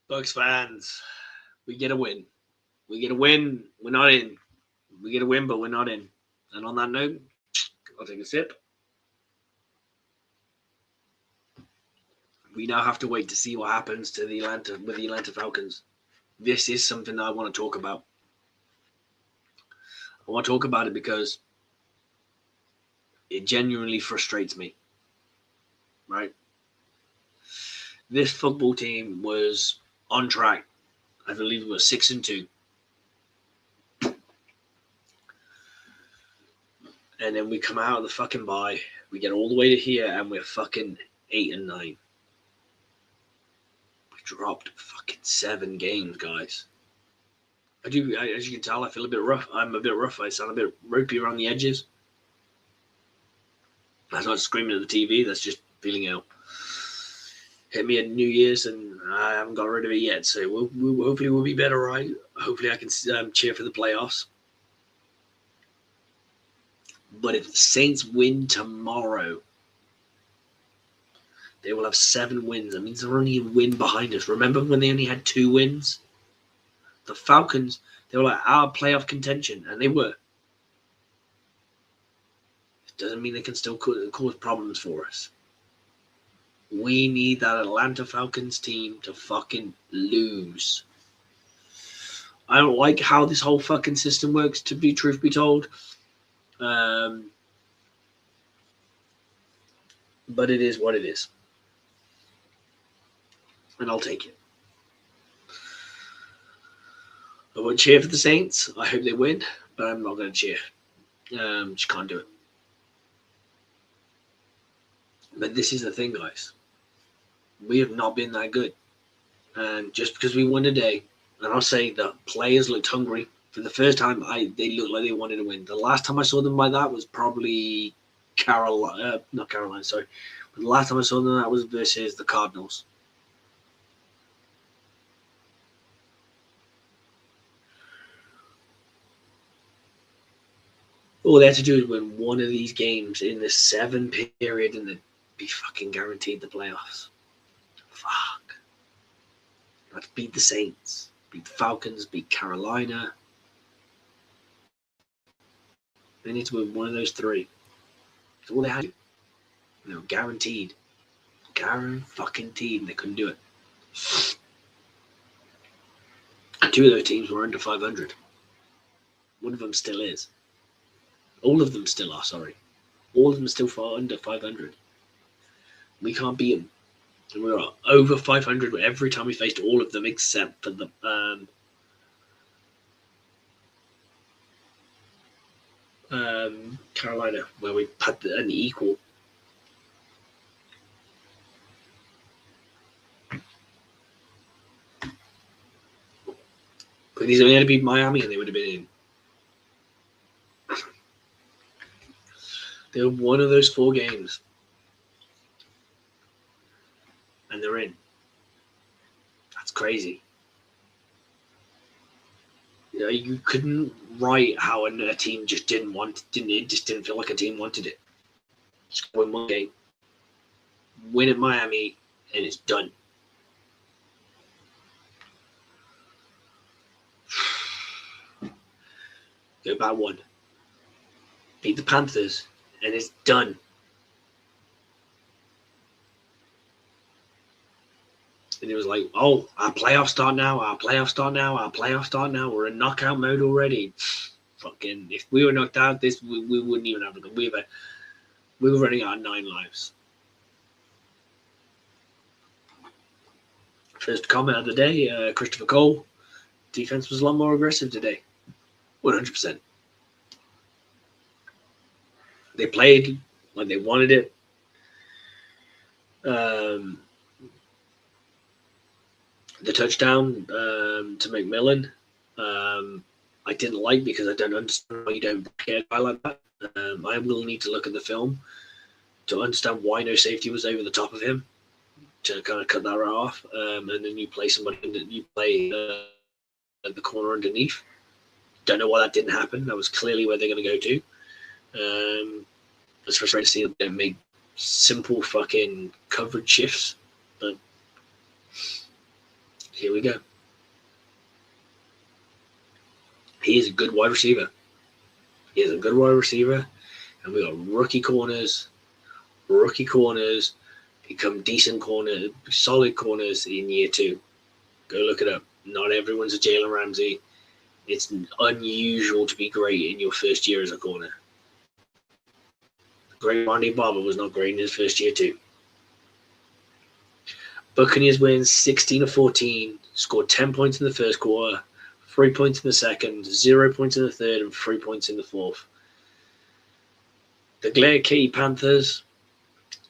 Bucs fans, we get a win. We get a win. We're not in. We get a win, but we're not in. And on that note, I'll take a sip. We now have to wait to see what happens to the Atlanta Falcons. This is something that I want to talk about. I want to talk about it because it genuinely frustrates me. Right? This football team was on track. I believe it was 6-2. And then we come out of the fucking bye. We get all the way to here and we're fucking 8-9. We dropped fucking 7 games, guys. As you can tell, I feel a bit rough. I'm a bit rough. I sound a bit ropey around the edges. That's not screaming at the TV. That's just feeling ill. Hit me at New Year's and I haven't got rid of it yet. So hopefully we'll be better, right? Hopefully I can cheer for the playoffs. But if the Saints win tomorrow, they will have 7 wins. That means they're only a win behind us. Remember when they only had 2 wins? The Falcons, they were like our playoff contention, and they were. It doesn't mean they can still cause problems for us. We need that Atlanta Falcons team to fucking lose. I don't like how this whole fucking system works, to be truth be told. But it is what it is. And I'll take it. I won't cheer for the Saints. I hope they win, but I'm not going to cheer. Just can't do it. But this is the thing, guys. We have not been that good. And just because we won today, and I'll say the players looked hungry. For the first time, they looked like they wanted to win. The last time I saw them like that was probably not Carolina, sorry. But the last time I saw them, that was versus the Cardinals. All they had to do is win one of these games in the 7 period and they'd be fucking guaranteed the playoffs. Fuck. Let's beat the Saints, beat the Falcons, beat Carolina. They need to win one of those 3. That's all they had to do. They were guaranteed. Guaranteed, and they couldn't do it. And 2 of those teams were under 500. One of them still is. All of them still are, sorry. All of them still fall under 500. We can't beat them. And we were over 500 every time we faced all of them except for the Carolina, where we had an equal. But these only had to beat Miami and they would have been in. They were one of those 4 games. And they're in. That's crazy. You know, you couldn't write how a team just didn't feel like a team wanted it. Just win one game. Win at Miami and it's done. Go back 1. Beat the Panthers and it's done. And it was like, oh, our playoffs start now. We're in knockout mode already. Fucking, if we were knocked out, we wouldn't even have a go. We were running out of 9 lives. First comment of the day, Christopher Cole. Defense was a lot more aggressive today. 100%. They played like they wanted it. The touchdown to McMillan, I didn't like because I don't understand why you don't get a guy like that. I will need to look at the film to understand why no safety was over the top of him to kind of cut that right off, and then you play somebody that you play at the corner underneath. Don't know why that didn't happen. That was clearly where they're going to go to. It's frustrating to see that they make simple fucking coverage shifts, but here we go. He is a good wide receiver. And we got rookie corners become decent corners, solid corners in year 2. Go look it up. Not everyone's a Jalen Ramsey. It's unusual to be great in your first year as a corner. Great Randy Barber was not great in his first year too. Buccaneers wins 16-14, scored 10 points in the first quarter, 3 points in the second, 0 points in the third, and 3 points in the fourth. The Glare Kitty Panthers,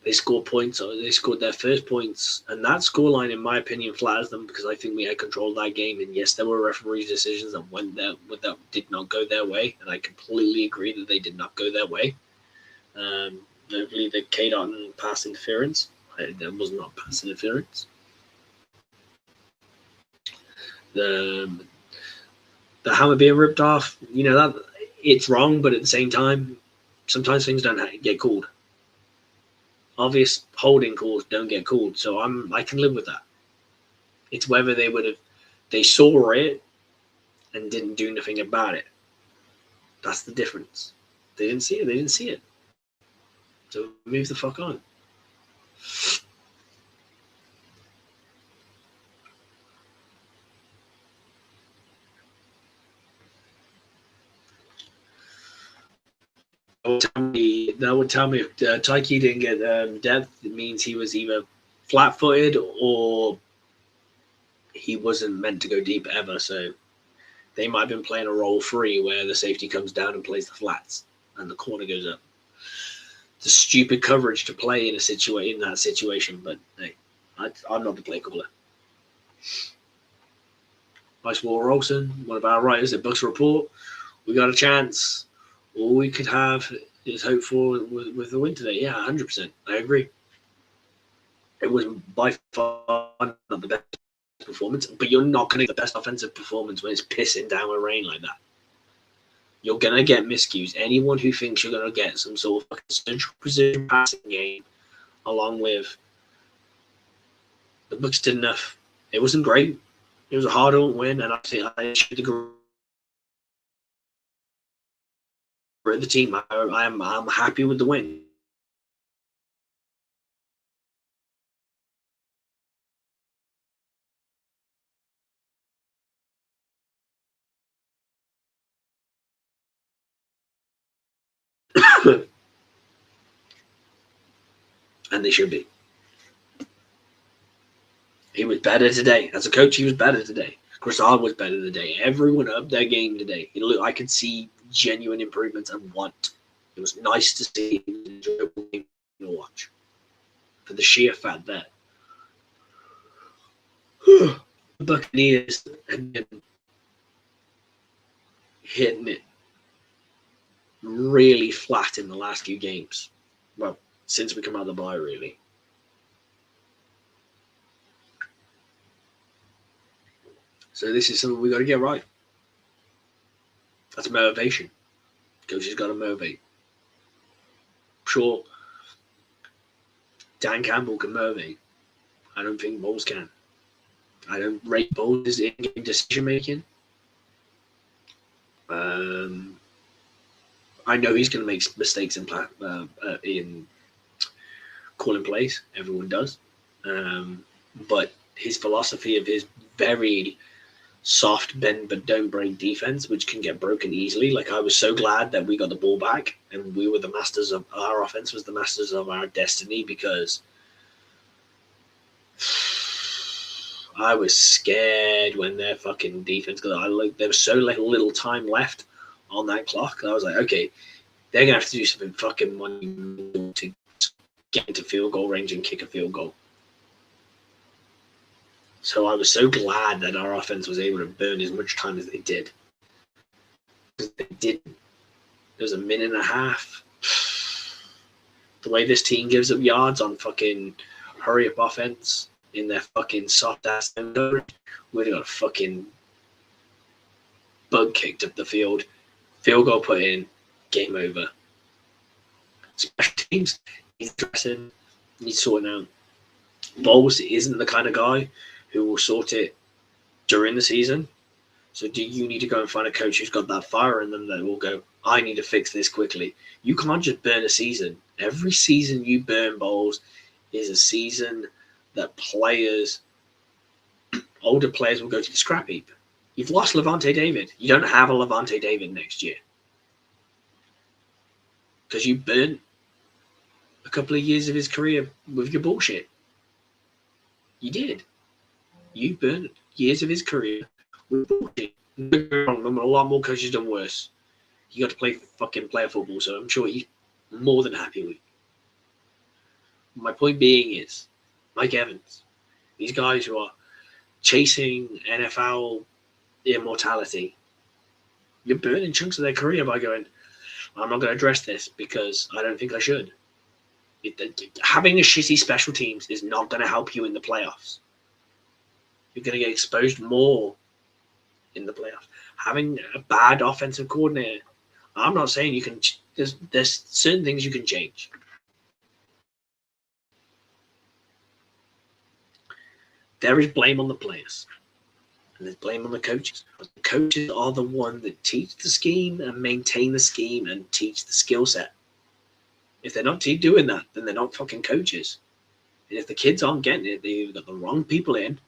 they scored points. They scored their first points, and that scoreline, in my opinion, flatters them because I think we had control of that game. And yes, there were referee decisions that did not go their way, and I completely agree that they did not go their way. Notably, the K-Dot pass interference. There was not pass interference. The hammer being ripped off, that it's wrong, but at the same time, sometimes things don't get called. Obvious holding calls don't get called, so I can live with that. It's whether they saw it and didn't do anything about it. That's the difference. They didn't see it. So move the fuck on. That would tell me if Tyke didn't get depth, it means he was either flat-footed or he wasn't meant to go deep ever. So they might have been playing a roll 3 where the safety comes down and plays the flats and the corner goes up. It's a stupid coverage to play in that situation, but hey, I'm not the play caller. Vice Walter Olsen, one of our writers at Bucs Report. We got a chance. All we could have is hope for with the win today. Yeah, 100%. I agree. It was by far not the best performance, but you're not going to get the best offensive performance when it's pissing down with rain like that. You're going to get miscues. Anyone who thinks you're going to get some sort of central position passing game along with the Bucs did enough. It wasn't great. It was a hard-earned win, and I think I should agree with the team. I'm happy with the win. And they should be. He was better today. As a coach, he was better today. Cressard was better today. Everyone upped their game today. I could see genuine improvements and want. It was nice to see. It was an enjoyable game to watch. For the sheer fact that the Buccaneers have been hitting it really flat in the last few games. Well, since we come out of the bye, really. So this is something we got to get right. That's motivation. Coach has got to motivate. Sure, Dan Campbell can motivate. I don't think Bowles can. I don't rate Bowles' in-game decision making. I know he's going to make mistakes in calling plays. Everyone does. But his philosophy of his very soft bend but don't break defense, which can get broken easily. Like, I was so glad that we got the ball back and we were the masters of our offense, was the masters of our destiny, because I was scared when their fucking defense, because there was so little time left on that clock. I was like, okay, they're gonna have to do something fucking monumental to get into field field goal range and kick a field goal. So I was so glad that our offense was able to burn as much time as they did. Because they didn't. It was a minute and a half. The way this team gives up yards on fucking hurry up offense in their fucking soft ass coverage, we'd have got a fucking bug kicked up the field, field goal put in, game over. Special teams needs addressing, needs sorting out. Bowles isn't the kind of guy who will sort it during the season. So do you need to go and find a coach who's got that fire in them that will go, I need to fix this quickly. You can't just burn a season. Every season you burn, Bowles, is a season that players, older players, will go to the scrap heap. You've lost Levante David. You don't have a Levante David next year. Because you burnt a couple of years of his career with your bullshit. You did. You burnt years of his career with bullshit. A lot more coaches done worse. You got to play fucking player football, so I'm sure he's more than happy with. My point being is, Mike Evans, these guys who are chasing NFL immortality, you're burning chunks of their career by going, I'm not going to address this because I don't think I should. Having a shitty special teams is not going to help you in the playoffs. You're going to get exposed more in the playoffs. Having a bad offensive coordinator, I'm not saying you can. There's certain things you can change. There is blame on the players, and there's blame on the coaches. But the coaches are the one that teach the scheme and maintain the scheme and teach the skill set. If they're not doing that, then they're not fucking coaches. And if the kids aren't getting it, they've got the wrong people in.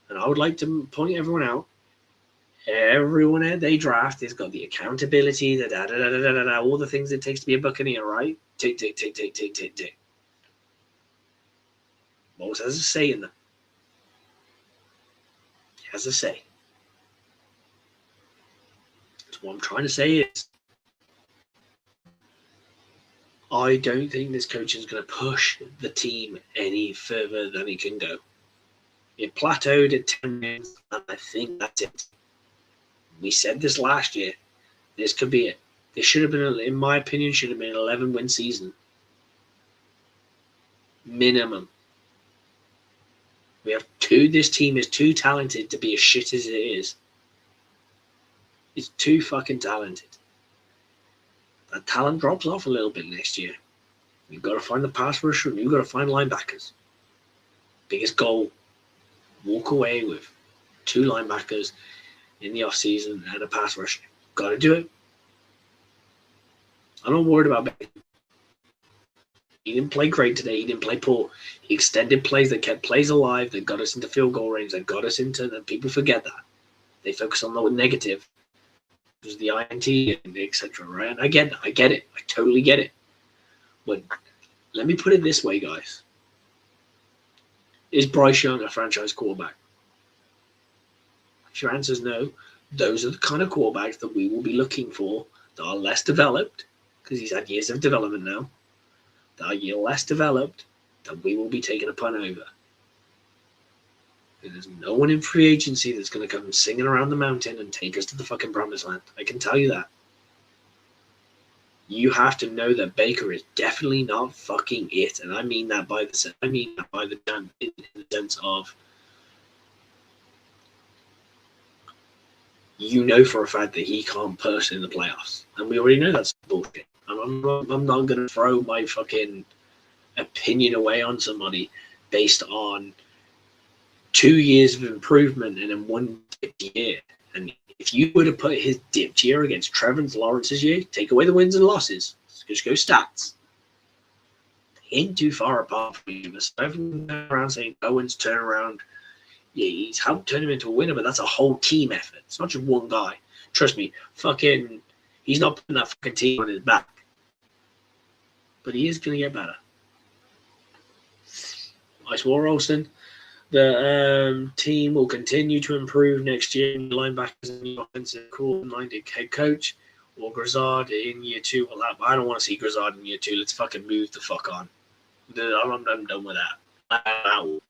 And I would like to point everyone out. Everyone they draft has got the accountability, all the things it takes to be a Buccaneer, right? Tick, tick, tick, tick, tick, tick, tick. Bowles has a say in that. He has a say. So what I'm trying to say is, I don't think this coach is going to push the team any further than it can go. It plateaued at 10 wins, and I think that's it. We said this last year. This could be it. This should have been, in my opinion, should have been an 11-win season. Minimum. This team is too talented to be as shit as it is. It's too fucking talented. That talent drops off a little bit next year. You've got to find the pass rusher and you've got to find linebackers. Biggest goal, walk away with 2 linebackers in the offseason and a pass rusher. Got to do it. I'm not worried about Beckham. He didn't play great today. He didn't play poor. He extended plays that kept plays alive, that got us into field goal range, that got us into that. People forget that. They focus on the negative. It was the INT and etc. Right? And I get it. I totally get it. But let me put it this way, guys. Is Bryce Young a franchise quarterback? If your answer is no, those are the kind of quarterbacks that we will be looking for that are less developed, because he's had years of development now, that are less developed, that we will be taking a punt over. And there's no one in free agency that's going to come singing around the mountain and take us to the fucking promised land. I can tell you that. You have to know that Baker is definitely not fucking it, and I mean that by the damn in the sense of, you know for a fact that he can't push in the playoffs, and we already know that's bullshit. I'm not going to throw my fucking opinion away on somebody based on 2 years of improvement and then 1 dipped year. And if you were to put his dipped year against Trevor Lawrence's year, take away the wins and losses, just go stats. He ain't too far apart from you. But everyone around saying Owens turnaround, yeah, he's helped turn him into a winner, but that's a whole team effort. It's not just one guy. Trust me, he's not putting that fucking team on his back. But he is going to get better. I swore, Olsen. The team will continue to improve next year. Linebackers and the offensive coordinated head coach, or Grizzard in year 2. Well, I don't want to see Grizzard in year 2. Let's fucking move the fuck on. I'm done with that. I'm out.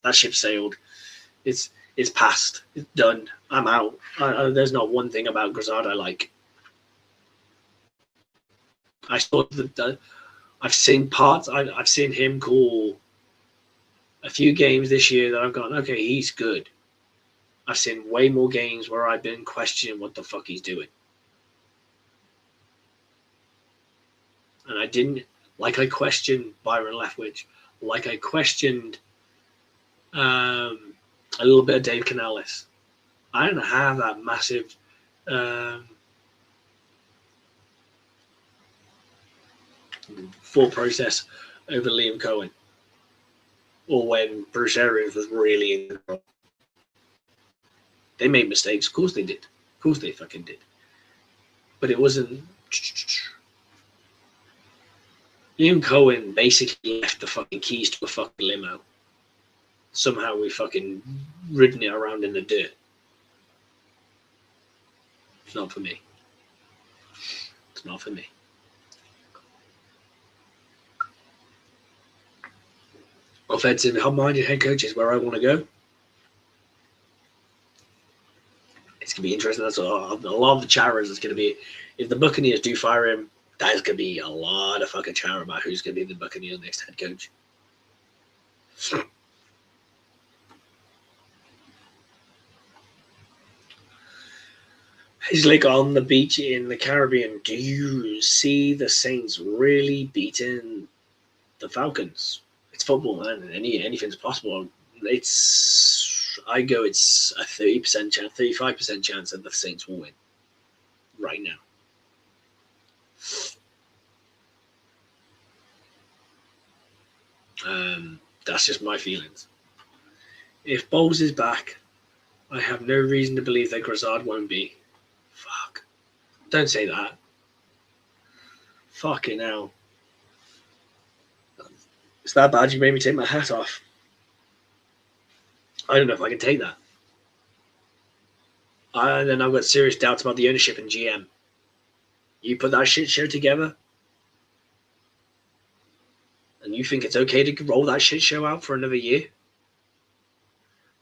That ship sailed. It's past. It's done. I'm out. There's not one thing about Grizzard I like. I saw I've seen parts. I've seen him call a few games this year that I've gone, okay, he's good. I've seen way more games where I've been questioning what the fuck he's doing. And I didn't, like I questioned Byron Leftwich, like I questioned a little bit of Dave Canales. I don't have that massive full process over Liam Cohen, or when Bruce Arians was really in control. They made mistakes. Of course they did. Of course they fucking did. But it wasn't. Liam Cohen basically left the fucking keys to a fucking limo. Somehow we fucking ridden it around in the dirt. It's not for me. It's not for me. Offensive, minded head coach is where I want to go. It's going to be interesting. That's a lot of the chatters. It's going to be, if the Buccaneers do fire him, there's going to be a lot of fucking chatter about who's going to be the Buccaneers' next head coach. He's like on the beach in the Caribbean. Do you see the Saints really beating the Falcons? It's football, man. Anything's possible. It's a 30% chance, 35% chance that the Saints will win right now. That's just my feelings. If Bowles is back, I have no reason to believe that Grizzard won't be. Fuck. Don't say that. Fucking hell. It's that bad you made me take my hat off. I don't know if I can take that. And then I've got serious doubts about the ownership and GM. You put that shit show together, and you think it's okay to roll that shit show out for another year?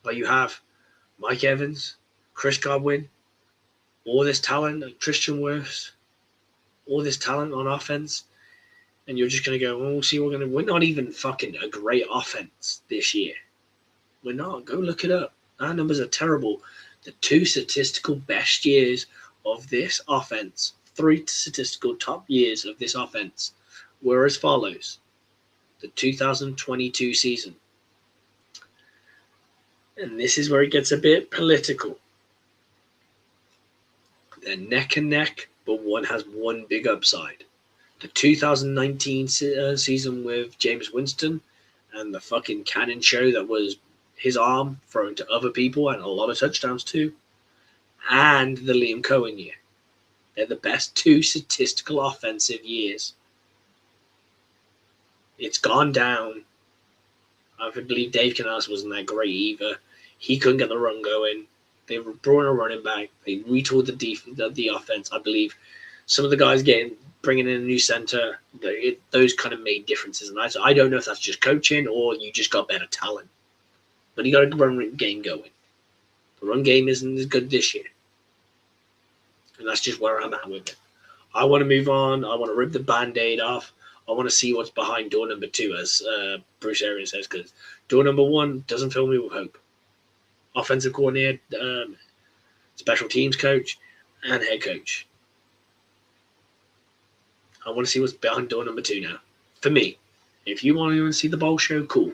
But you have Mike Evans, Chris Godwin, all this talent, Christian Wirfs, all this talent on offense, and you're just going to go, oh, see, we're not even fucking a great offense this year. We're not. Go look it up. Our numbers are terrible. The two statistical best years of this offense, 3 statistical top years of this offense, were as follows. The 2022 season. And this is where it gets a bit political. They're neck and neck, but one has one big upside. The 2019 season with James Winston and the fucking cannon show that was his arm thrown to other people and a lot of touchdowns too. And the Liam Cohen year. They're the best 2 statistical offensive years. It's gone down. I believe Dave Canales wasn't that great either. He couldn't get the run going. They were brought in a running back. They retooled the offense. I believe some of the guys bringing in a new center, those kind of made differences. And I don't know if that's just coaching or you just got better talent. But you got a run game going. The run game isn't as good this year. And that's just where I'm at with it. I want to move on. I want to rip the Band-Aid off. I want to see what's behind door number 2, as Bruce Arians says, because door number 1 doesn't fill me with hope. Offensive coordinator, special teams coach, and head coach. I want to see what's behind door number 2 now. For me, if you want to see the bowl show, cool.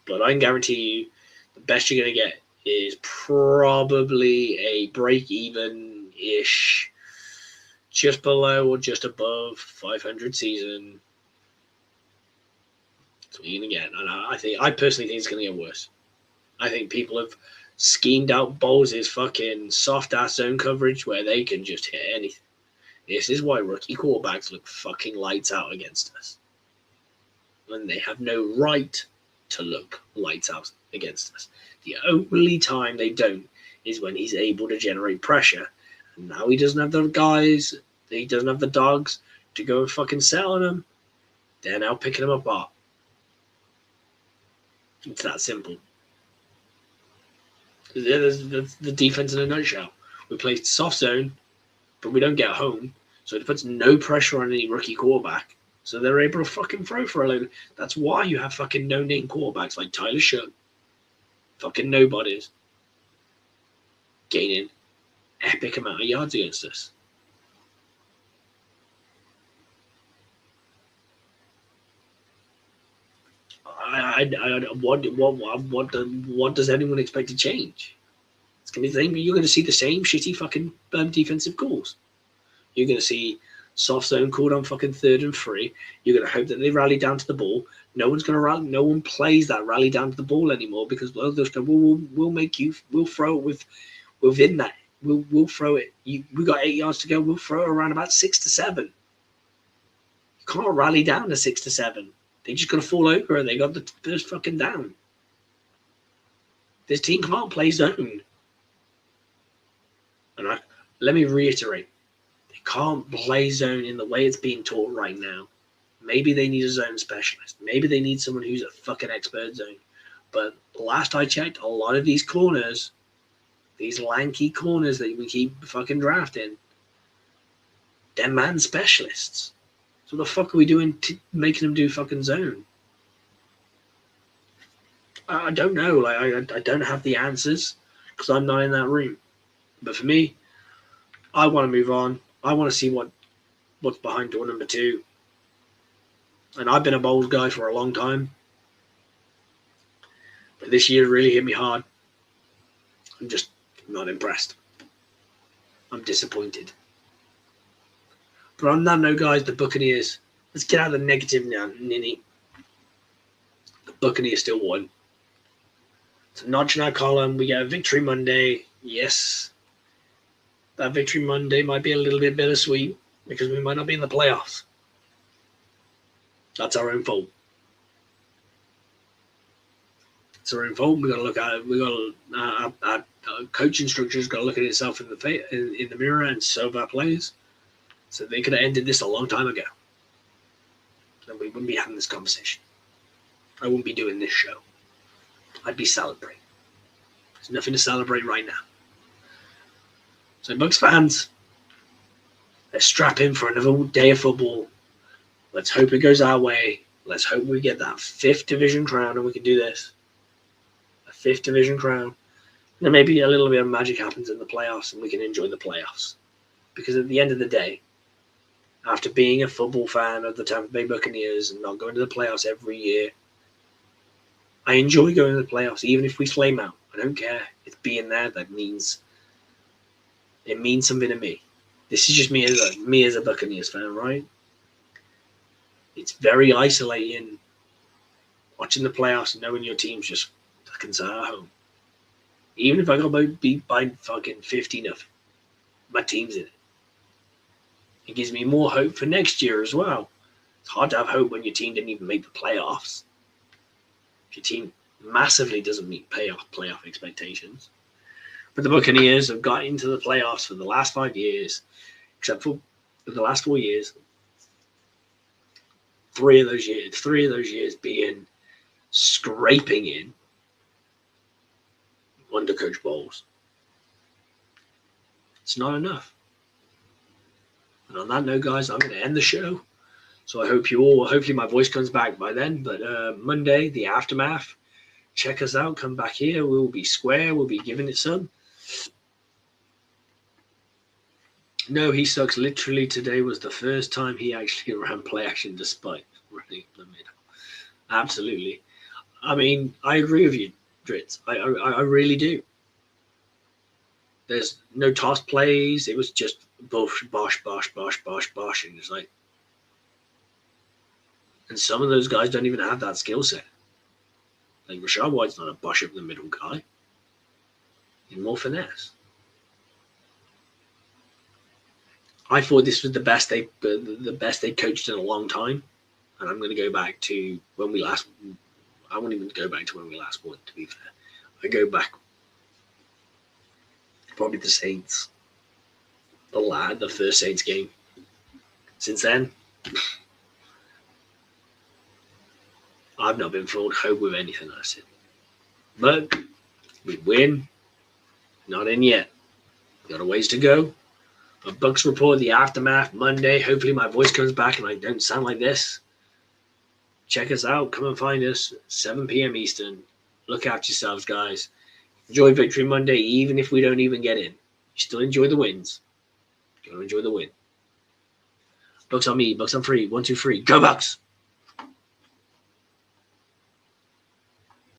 But I can guarantee you the best you're going to get is probably a break-even-ish, just below or just above 500 season. That's what you're going to get. And I personally think it's going to get worse. I think people have schemed out Bowles' fucking soft-ass zone coverage where they can just hit anything. This is why rookie quarterbacks look fucking lights out against us. And they have no right to look lights out against us. The only time they don't is when he's able to generate pressure. And now he doesn't have the guys, he doesn't have the dogs to go and fucking set on him. They're now picking them apart. It's that simple. There's the defense in a nutshell. We play soft zone, but we don't get home, so it puts no pressure on any rookie quarterback. So they're able to fucking throw for a load. That's why you have fucking no-name quarterbacks like Tyler Shough, fucking nobodies, gaining epic amount of yards against us. What does anyone expect to change? It's gonna be the same. You're gonna see the same shitty fucking defensive calls. You're gonna see soft zone called on fucking 3rd and 3. You're gonna hope that they rally down to the ball. No one's gonna rally. No one plays that rally down to the ball anymore because well, we'll make you. We'll throw it within that. We'll throw it. We got 8 yards to go. We'll throw it around about 6 to 7. You can't rally down to 6 to 7. They just gotta fall over and they got the first fucking down. This team can't play zone. And let me reiterate. They can't play zone in the way it's being taught right now. Maybe they need a zone specialist. Maybe they need someone who's a fucking expert zone. But last I checked, a lot of these corners, these lanky corners that we keep fucking drafting, they're man specialists. So what the fuck are we doing making them do fucking zone? I don't know. Like I don't have the answers because I'm not in that room. But for me, I want to move on. I want to see what's behind door number 2. And I've been a bold guy for a long time. But this year really hit me hard. I'm just not impressed. I'm disappointed. But on that note, guys, the Buccaneers. Let's get out of the negative now, Ninny. The Buccaneers still won. It's a notch in our column. We get a victory Monday. Yes. That victory Monday might be a little bit bittersweet because we might not be in the playoffs. That's our own fault. It's our own fault. We got to look at it. We got our coaching structure's got to look at itself in the mirror and serve our players. So they could have ended this a long time ago. Then we wouldn't be having this conversation. I wouldn't be doing this show. I'd be celebrating. There's nothing to celebrate right now. So Bucs fans, let's strap in for another day of football. Let's hope it goes our way. Let's hope we get that 5th division crown and we can do this. A 5th division crown. And maybe a little bit of magic happens in the playoffs and we can enjoy the playoffs. Because at the end of the day, after being a football fan of the Tampa Bay Buccaneers and not going to the playoffs every year, I enjoy going to the playoffs, even if we flame out. I don't care. It's being there that means something to me. This is just me as a Buccaneers fan, right? It's very isolating watching the playoffs and knowing your team's just fucking sat at home. Even if I got beat by fucking 50-0, my team's in it. It gives me more hope for next year as well. It's hard to have hope when your team didn't even make the playoffs. If your team massively doesn't meet playoff expectations. But the Buccaneers have got into the playoffs for the last 5 years, except for the last 4 years. 3 of those years being scraping in under Coach Bowles. It's not enough. And on that note, guys, I'm going to end the show. So I hope you all, hopefully my voice comes back by then. But Monday, the aftermath, check us out. Come back here. We'll be square. We'll be giving it some. No, he sucks. Literally today was the first time he actually ran play action despite running the middle. Absolutely. I mean, I agree with you, Dritz. I really do. There's no toss plays. It was just bosh. And it's like, and some of those guys don't even have that skill set. Like Rashad White's not a bosh up the middle guy. He's more finesse. I thought this was the best they coached in a long time, and I'm going to go back to when we last. I won't even go back to when we last won. To be fair, I go back probably the Saints, the first Saints game. Since then, I've not been fooled, hope, with anything I said. But we win. Not in yet. Got a ways to go. A Bucs report, the aftermath, Monday. Hopefully my voice comes back and I don't sound like this. Check us out. Come and find us. 7 p.m. Eastern. Look after yourselves, guys. Enjoy Victory Monday, even if we don't even get in. You still enjoy the wins. You gotta enjoy the win. Bucs on me. Bucs on free. 1, 2, 3. Go Bucs!